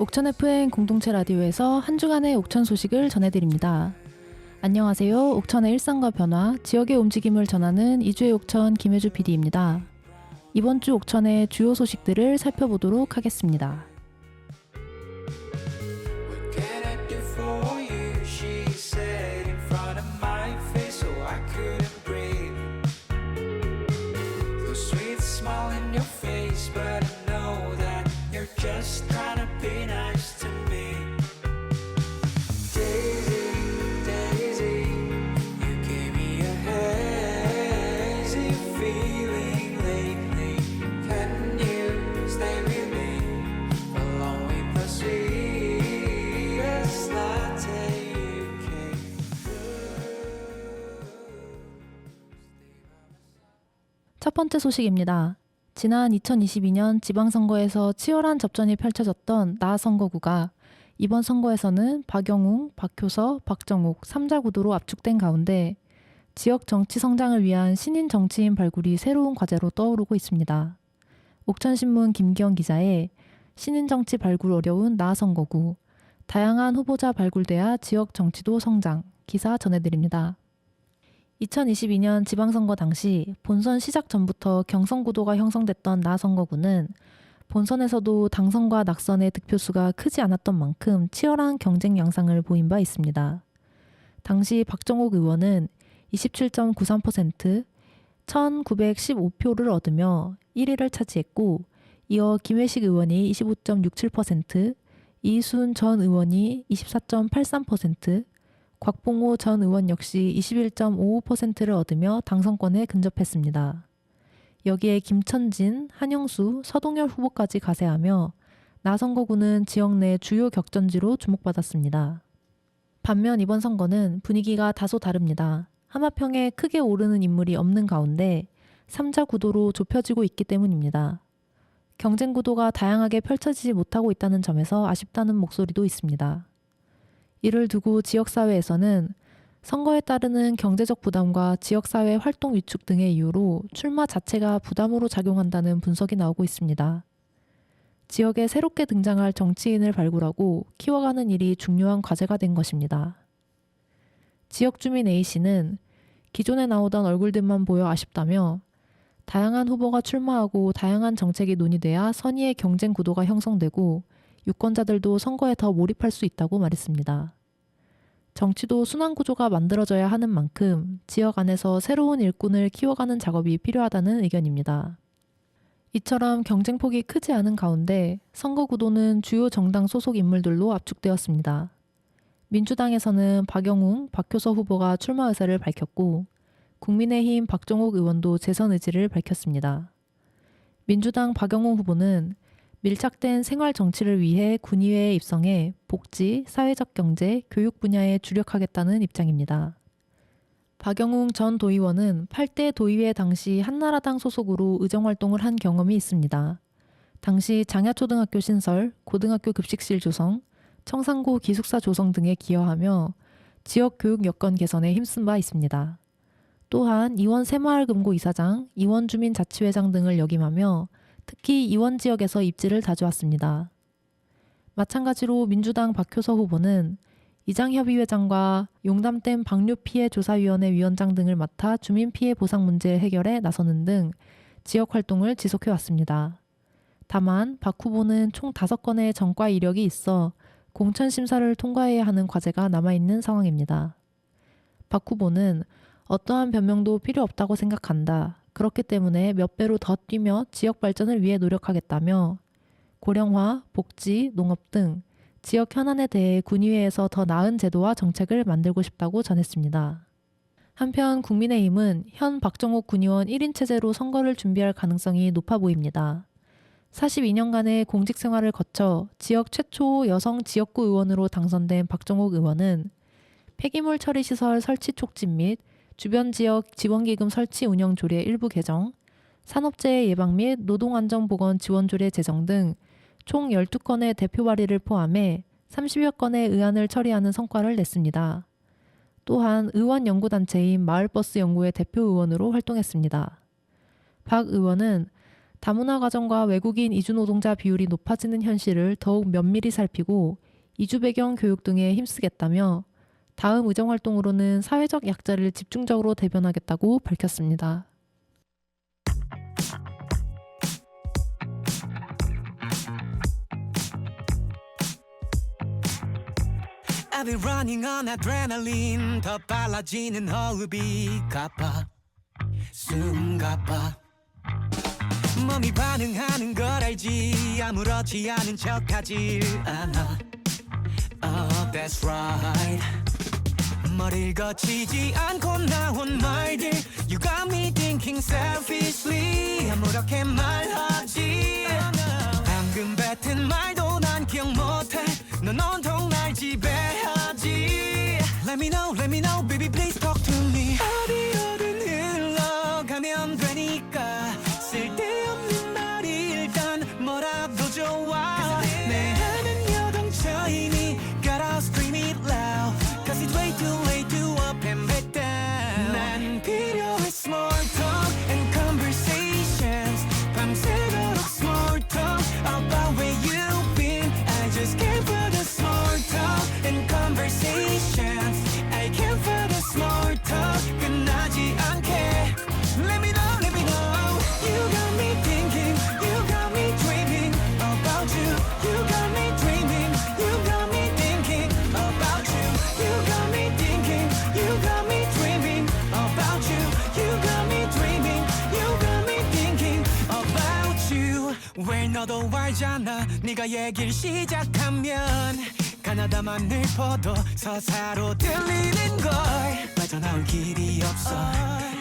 옥천 FM 공동체 라디오에서 한 주간의 옥천 소식을 전해드립니다. 안녕하세요. 옥천의 일상과 변화, 지역의 움직임을 전하는 이주의 옥천 김혜주 PD입니다. 이번 주 옥천의 주요 소식들을 살펴보도록 하겠습니다. 첫 번째 소식입니다. 지난 2022년 지방선거에서 치열한 접전이 펼쳐졌던 나 선거구가 이번 선거에서는 박영웅, 박효서, 박정욱 3자 구도로 압축된 가운데 지역 정치 성장을 위한 신인 정치인 발굴이 새로운 과제로 떠오르고 있습니다. 옥천신문 김기영 기자의 신인 정치 발굴 어려운 나 선거구, 다양한 후보자 발굴돼야 지역 정치도 성장 기사 전해드립니다. 2022년 지방선거 당시 본선 시작 전부터 경선구도가 형성됐던 나 선거구는 본선에서도 당선과 낙선의 득표수가 크지 않았던 만큼 치열한 경쟁 양상을 보인 바 있습니다. 당시 박정욱 의원은 27.93%, 1915표를 얻으며 1위를 차지했고, 이어 김회식 의원이 25.67%, 이순 전 의원이 24.83%, 곽봉호 전 의원 역시 21.55%를 얻으며 당선권에 근접했습니다. 여기에 김천진, 한영수, 서동열 후보까지 가세하며 나 선거구는 지역 내 주요 격전지로 주목받았습니다. 반면 이번 선거는 분위기가 다소 다릅니다. 하마평에 크게 오르는 인물이 없는 가운데 3자 구도로 좁혀지고 있기 때문입니다. 경쟁 구도가 다양하게 펼쳐지지 못하고 있다는 점에서 아쉽다는 목소리도 있습니다. 이를 두고 지역사회에서는 선거에 따르는 경제적 부담과 지역사회 활동 위축 등의 이유로 출마 자체가 부담으로 작용한다는 분석이 나오고 있습니다. 지역에 새롭게 등장할 정치인을 발굴하고 키워가는 일이 중요한 과제가 된 것입니다. 지역 주민 A씨는 기존에 나오던 얼굴들만 보여 아쉽다며 다양한 후보가 출마하고 다양한 정책이 논의돼야 선의의 경쟁 구도가 형성되고 유권자들도 선거에 더 몰입할 수 있다고 말했습니다. 정치도 순환 구조가 만들어져야 하는 만큼 지역 안에서 새로운 일꾼을 키워가는 작업이 필요하다는 의견입니다. 이처럼 경쟁폭이 크지 않은 가운데 선거 구도는 주요 정당 소속 인물들로 압축되었습니다. 민주당에서는 박영웅, 박효서 후보가 출마 의사를 밝혔고 국민의힘 박정욱 의원도 재선 의지를 밝혔습니다. 민주당 박영웅 후보는 밀착된 생활 정치를 위해 군의회에 입성해 복지, 사회적 경제, 교육 분야에 주력하겠다는 입장입니다. 박영웅 전 도의원은 8대 도의회 당시 한나라당 소속으로 의정활동을 한 경험이 있습니다. 당시 장야초등학교 신설, 고등학교 급식실 조성, 청산고 기숙사 조성 등에 기여하며 지역 교육 여건 개선에 힘쓴 바 있습니다. 또한 이원 새마을금고 이사장, 이원 주민자치회장 등을 역임하며 특히 이원 지역에서 입지를 다져왔습니다. 마찬가지로 민주당 박효서 후보는 이장협의회장과 용담댐 방류 피해 조사위원회 위원장 등을 맡아 주민 피해 보상 문제 해결에 나서는 등 지역 활동을 지속해왔습니다. 다만 박 후보는 총 5건의 전과 이력이 있어 공천 심사를 통과해야 하는 과제가 남아있는 상황입니다. 박 후보는 어떠한 변명도 필요 없다고 생각한다. 그렇기 때문에 몇 배로 더 뛰며 지역 발전을 위해 노력하겠다며 고령화, 복지, 농업 등 지역 현안에 대해 군의회에서 더 나은 제도와 정책을 만들고 싶다고 전했습니다. 한편 국민의힘은 현 박정욱 군의원 1인 체제로 선거를 준비할 가능성이 높아 보입니다. 42년간의 공직 생활을 거쳐 지역 최초 여성 지역구 의원으로 당선된 박정욱 의원은 폐기물 처리 시설 설치 촉진 및 주변 지역 지원기금 설치 운영 조례 일부 개정, 산업재해 예방 및 노동안전보건 지원 조례 제정 등 총 12건의 대표 발의를 포함해 30여 건의 의안을 처리하는 성과를 냈습니다. 또한 의원 연구단체인 마을버스 연구의 대표 의원으로 활동했습니다. 박 의원은 다문화 가정과 외국인 이주 노동자 비율이 높아지는 현실을 더욱 면밀히 살피고 이주 배경 교육 등에 힘쓰겠다며 다음 의정 활동으로는 사회적 약자를 집중적으로 대변하겠다고 밝혔습니다. I've been running on adrenaline 더 빨라지는 호흡이 가빠 숨 가빠 몸이 반응하는 걸 알지 아무렇지 않은 척하질 않아 Oh that's right 머리를 거치지 않고 나온 말들 You got me thinking selfishly 아무렇게 말하지 방금 뱉은 말도 난 기억 못해 넌 온통 날 지배하지 Let me know, baby please talk to me 어디로든 흘러가면 되니까 쓸데없는 말이 일단 뭐라도 좋아 내 안은 여동쳐이니 Gotta scream it loud Cause it's way too late to up and back down 난 필요해 small talk and conversations 밤새도록 small talk about where you've been I just can't for the small talk and conversations I can't for the small talk 끝나지 않게 Let me know You got me thinking You got me dreaming about you You got me dreaming You got me thinking about you You got me thinking You got me dreaming about you You got me dreaming You got me thinking about you 왜 너도 알잖아 네가 얘기를 시작하면 가나다만 읊어도 서사로 들리는 걸 빠져나올 길이 없어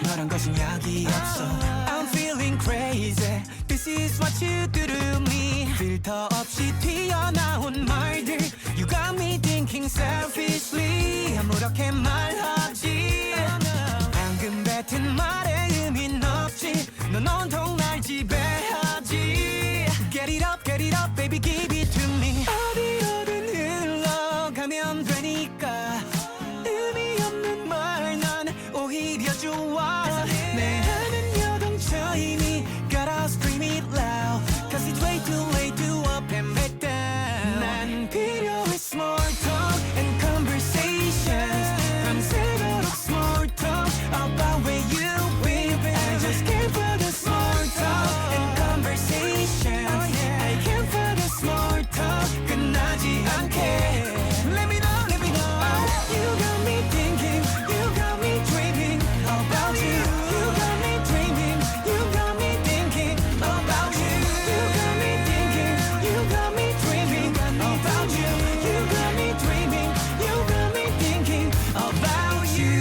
너란 것은 약이 없어 I'm feeling crazy This is what you do to me 필터 없이 튀어나온 말들 You got me thinking selfishly 아무렇게 말하지 방금 뱉은 말에 의미는 없지 넌 온통 날 지배하지 Get it up, baby give it to me 어디로든 흘러가면 되니까 의미 없는 말 난 오히려 좋아 내 안은 여동쳐이니 Gotta scream it loud Cause it's way too late to up and back down 난 필요해 small talk and conversations 밤새도록 small talk about where you've been I just can't for the small talk and conversations I can't for the small talk 끝나지 않게 Let me know You got me thinking You got me dreaming about you You got me dreaming You got me thinking about you You got me thinking You got me dreaming about you You got me dreaming You got me thinking about you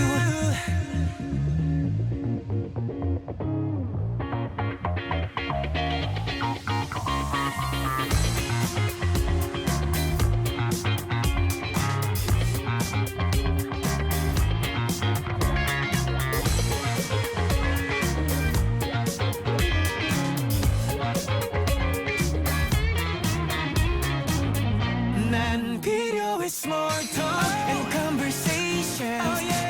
난 필요해 small talk and conversations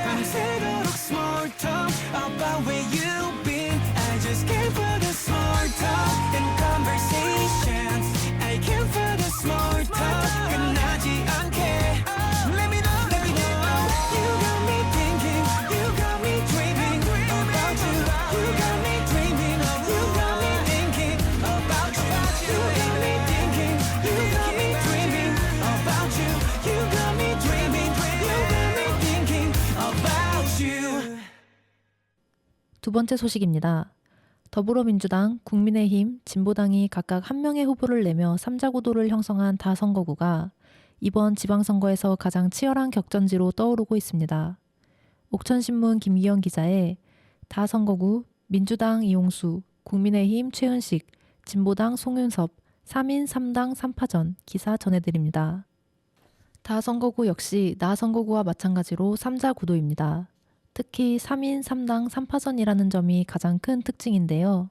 밤새도록 small talk about where you've been I just can't for the small talk and conversations I can't for the small talk 끝나지 않게 Let me know You got me thinking You got me dreaming about you You got me dreaming You got me thinking about you You got me thinking You got me dreaming about you You got me dreaming You got me thinking about you 두 번째 소식입니다. 더불어민주당, 국민의힘, 진보당이 각각 한 명의 후보를 내며 3자 구도를 형성한 다선거구가 이번 지방선거에서 가장 치열한 격전지로 떠오르고 있습니다. 옥천신문 김기영 기자의 다선거구 민주당 이용수, 국민의힘 최은식, 진보당 송윤섭, 3인 3당 3파전 기사 전해드립니다. 다선거구 역시 나선거구와 마찬가지로 3자 구도입니다. 특히 3인 3당 3파전이라는 점이 가장 큰 특징인데요.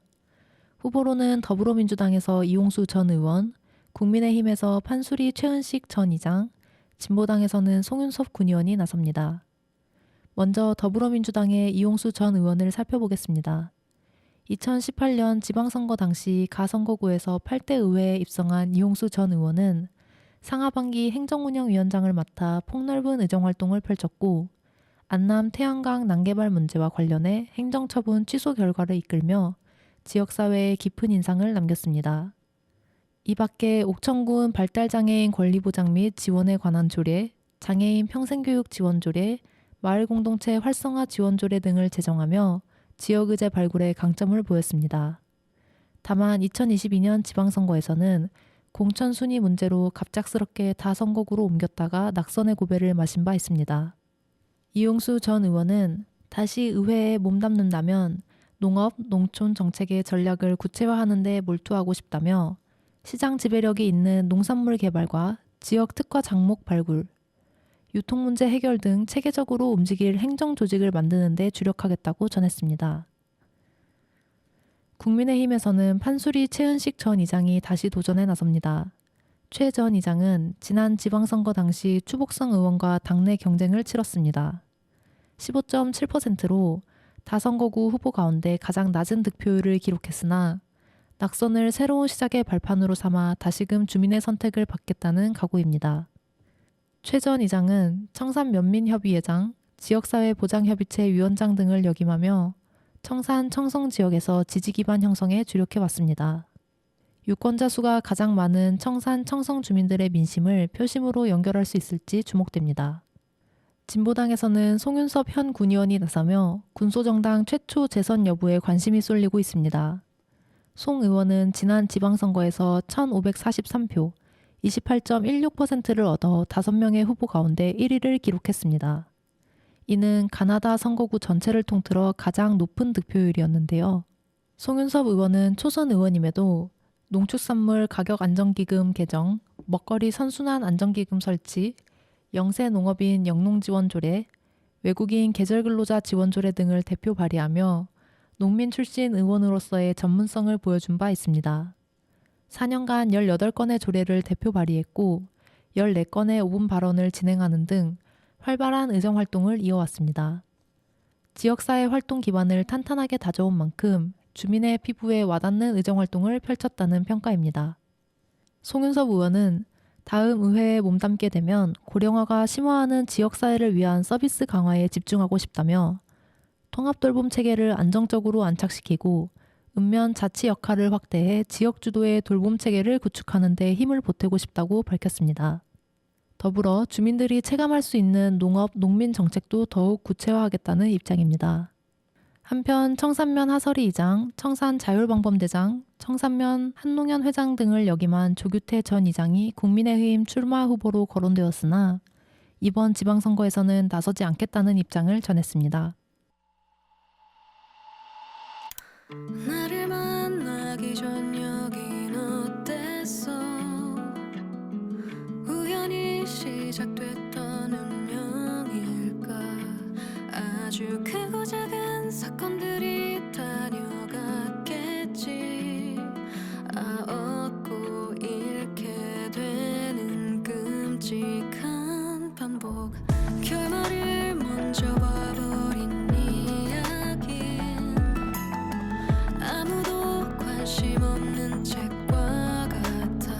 후보로는 더불어민주당에서 이용수 전 의원, 국민의힘에서 판수리 최은식 전 의장, 진보당에서는 송윤섭 군 의원이 나섭니다. 먼저 더불어민주당의 이용수 전 의원을 살펴보겠습니다. 2018년 지방선거 당시 가선거구에서 8대 의회에 입성한 이용수 전 의원은 상하반기 행정운영위원장을 맡아 폭넓은 의정활동을 펼쳤고 안남 태양강 난개발 문제와 관련해 행정처분 취소 결과를 이끌며 지역사회에 깊은 인상을 남겼습니다. 이 밖에 옥천군 발달장애인 권리보장 및 지원에 관한 조례, 장애인 평생교육 지원조례, 마을공동체 활성화 지원조례 등을 제정하며 지역의제 발굴에 강점을 보였습니다. 다만 2022년 지방선거에서는 공천 순위 문제로 갑작스럽게 다선거구로 옮겼다가 낙선의 고배를 마신 바 있습니다. 이용수 전 의원은 다시 의회에 몸담는다면 농업, 농촌 정책의 전략을 구체화하는 데 몰두하고 싶다며 시장 지배력이 있는 농산물 개발과 지역 특화 작목 발굴, 유통 문제 해결 등 체계적으로 움직일 행정 조직을 만드는 데 주력하겠다고 전했습니다. 국민의힘에서는 판수리 최은식 전 이장이 다시 도전에 나섭니다. 최 전 이장은 지난 지방선거 당시 추복성 의원과 당내 경쟁을 치렀습니다. 15.7%로 다선거구 후보 가운데 가장 낮은 득표율을 기록했으나 낙선을 새로운 시작의 발판으로 삼아 다시금 주민의 선택을 받겠다는 각오입니다. 최 전 이장은 청산면민협의회장, 지역사회보장협의체 위원장 등을 역임하며 청산, 청성 지역에서 지지기반 형성에 주력해왔습니다. 유권자 수가 가장 많은 청산, 청성 주민들의 민심을 표심으로 연결할 수 있을지 주목됩니다. 진보당에서는 송윤섭 현 군의원이 나서며 군소정당 최초 재선 여부에 관심이 쏠리고 있습니다. 송 의원은 지난 지방선거에서 1,543표, 28.16%를 얻어 5명의 후보 가운데 1위를 기록했습니다. 이는 가나다 선거구 전체를 통틀어 가장 높은 득표율이었는데요. 송윤섭 의원은 초선 의원임에도 농축산물 가격 안정기금 개정, 먹거리 선순환 안정기금 설치, 영세 농업인 영농지원 조례, 외국인 계절근로자 지원 조례 등을 대표 발의하며 농민 출신 의원으로서의 전문성을 보여준 바 있습니다. 4년간 18건의 조례를 대표 발의했고 14건의 5분 발언을 진행하는 등 활발한 의정활동을 이어왔습니다. 지역사회 활동 기반을 탄탄하게 다져온 만큼 주민의 피부에 와닿는 의정활동을 펼쳤다는 평가입니다. 송윤섭 의원은 다음 의회에 몸담게 되면 고령화가 심화하는 지역사회를 위한 서비스 강화에 집중하고 싶다며 통합돌봄 체계를 안정적으로 안착시키고 읍면 자치 역할을 확대해 지역 주도의 돌봄 체계를 구축하는 데 힘을 보태고 싶다고 밝혔습니다. 더불어 주민들이 체감할 수 있는 농업, 농민 정책도 더욱 구체화하겠다는 입장입니다. 한편 청산면 하설이 이장, 청산 자율방범대장, 청산면 한농연 회장 등을 역임한 조규태 전 이장이 국민의힘 출마 후보로 거론되었으나 이번 지방선거에서는 나서지 않겠다는 입장을 전했습니다. 나를 만나기 전 여긴 어땠어? 우연히 시작됐던 운명일까? 아주 크고 작은 사건들이 다녀갔겠지. 얻고 잃게 되는 끔찍한 반복. 결말을 먼저 봐버린 아무도 관심 없는 책과 같아.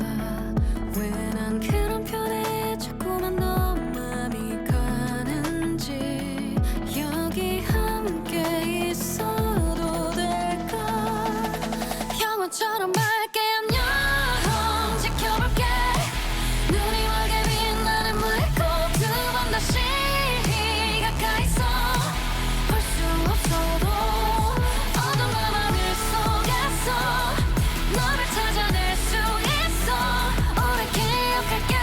왜 난 그런 편에 자꾸만 너 맘이 가는지. 여기 함께 있어도 될까? 영원처럼 밝게 안녕 지켜볼게. 눈이 멀게 빛나는 물고 두 번 다시 가까이서 볼 수 없어도 너를 찾아낼 수 있어. 오래 기억할게.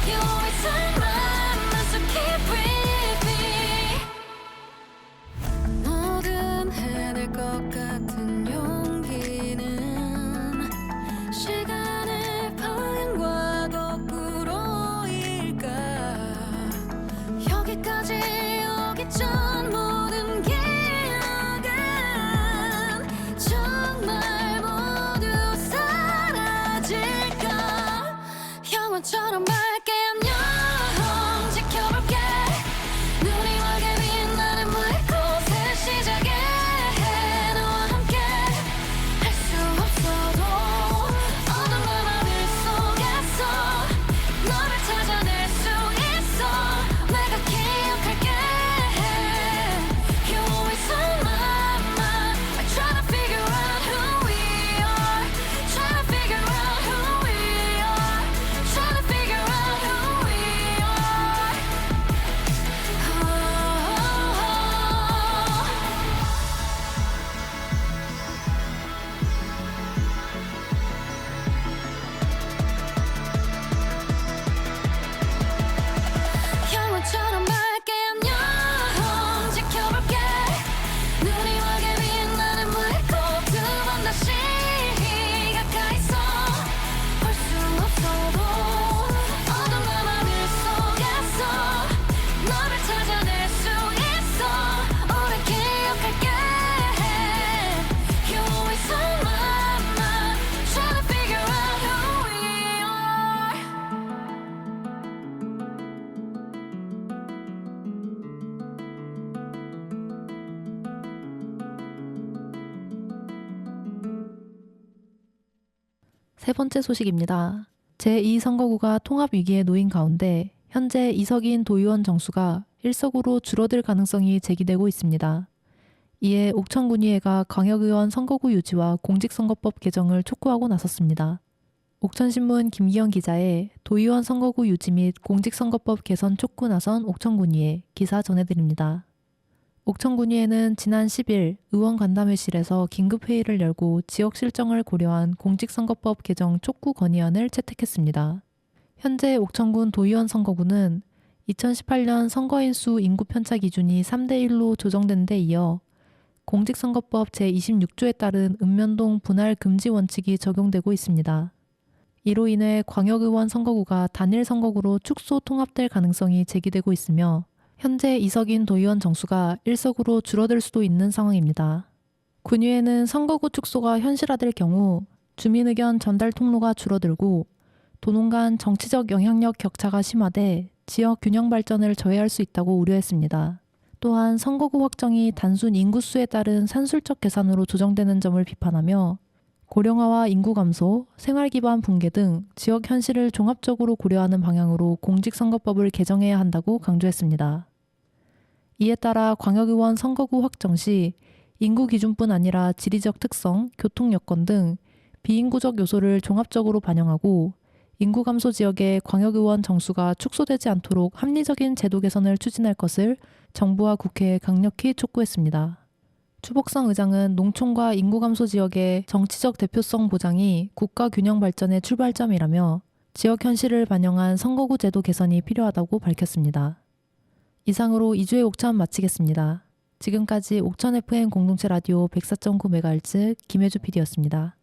You always on my mind, so keep with me. 뭐든 해낼 것 같은 용기는 시간의 방향과 거꾸로일까? 여기까지 오기 전 모든 기억은 정말 모두 사라질까? 영원처럼 밝게 안녕 지켜볼게. 눈이 멀게 빛나는 물꽃의 시작에 세 번째 소식입니다. 제2선거구가 통합 위기에 놓인 가운데 현재 이석인 도의원 정수가 일석으로 줄어들 가능성이 제기되고 있습니다. 이에 옥천군의회가 광역의원 선거구 유지와 공직선거법 개정을 촉구하고 나섰습니다. 옥천신문 김기현 기자의 도의원 선거구 유지 및 공직선거법 개선 촉구 나선 옥천군의회 기사 전해드립니다. 옥천군의회는 지난 10일 의원 간담회실에서 긴급회의를 열고 지역 실정을 고려한 공직선거법 개정 촉구 건의안을 채택했습니다. 현재 옥천군 도의원 선거구는 2018년 선거인 수 인구 편차 기준이 3대1로 조정된 데 이어 공직선거법 제26조에 따른 읍면동 분할 금지 원칙이 적용되고 있습니다. 이로 인해 광역의원 선거구가 단일 선거구로 축소 통합될 가능성이 제기되고 있으며 현재 이석인 도의원 정수가 일석으로 줄어들 수도 있는 상황입니다. 군의회는 선거구 축소가 현실화될 경우 주민 의견 전달 통로가 줄어들고 도농 간 정치적 영향력 격차가 심화돼 지역 균형 발전을 저해할 수 있다고 우려했습니다. 또한 선거구 확정이 단순 인구수에 따른 산술적 계산으로 조정되는 점을 비판하며 고령화와 인구 감소, 생활 기반 붕괴 등 지역 현실을 종합적으로 고려하는 방향으로 공직선거법을 개정해야 한다고 강조했습니다. 이에 따라 광역의원 선거구 확정 시 인구 기준뿐 아니라 지리적 특성, 교통 여건 등 비인구적 요소를 종합적으로 반영하고 인구 감소 지역의 광역의원 정수가 축소되지 않도록 합리적인 제도 개선을 추진할 것을 정부와 국회에 강력히 촉구했습니다. 추복성 의장은 농촌과 인구 감소 지역의 정치적 대표성 보장이 국가 균형 발전의 출발점이라며 지역 현실을 반영한 선거구 제도 개선이 필요하다고 밝혔습니다. 이상으로 2주의 옥천 마치겠습니다. 지금까지 옥천 FM 공동체 라디오 104.9MHz 김혜주 PD였습니다.